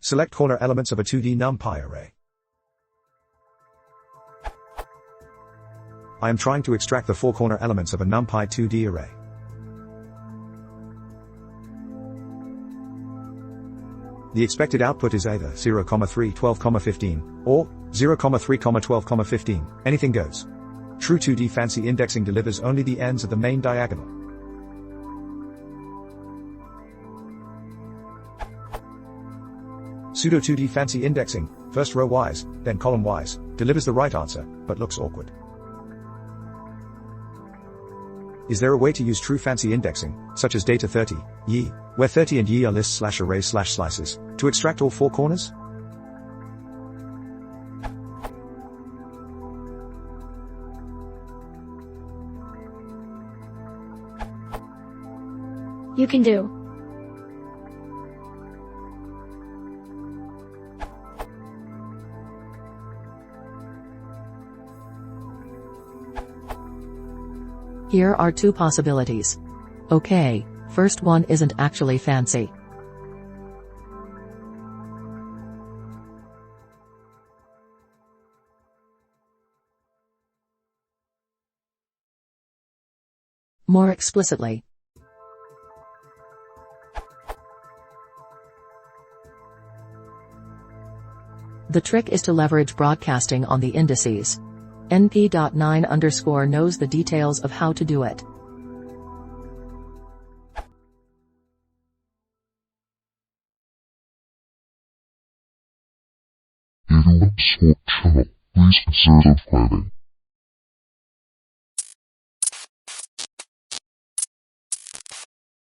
Select corner elements of a 2D NumPy array. I am trying to extract the 4 corner elements of a NumPy 2D array. The expected output is either 0,3, 12, 15, or 0,3, 12, 15, anything goes. True 2D fancy indexing delivers only the ends of the main diagonal. Pseudo 2D fancy indexing, first row wise, then column wise, delivers the right answer, but looks awkward. Is there a way to use true fancy indexing, such as data 30, ye, where 30 and ye are lists/arrays/slices, to extract all 4 corners? You can do. Here are 2 possibilities. Okay, first one isn't actually fancy. More explicitly, the trick is to leverage broadcasting on the indices. NP.9_ knows the details of how to do it. If you want to support the channel, please consider subscribing.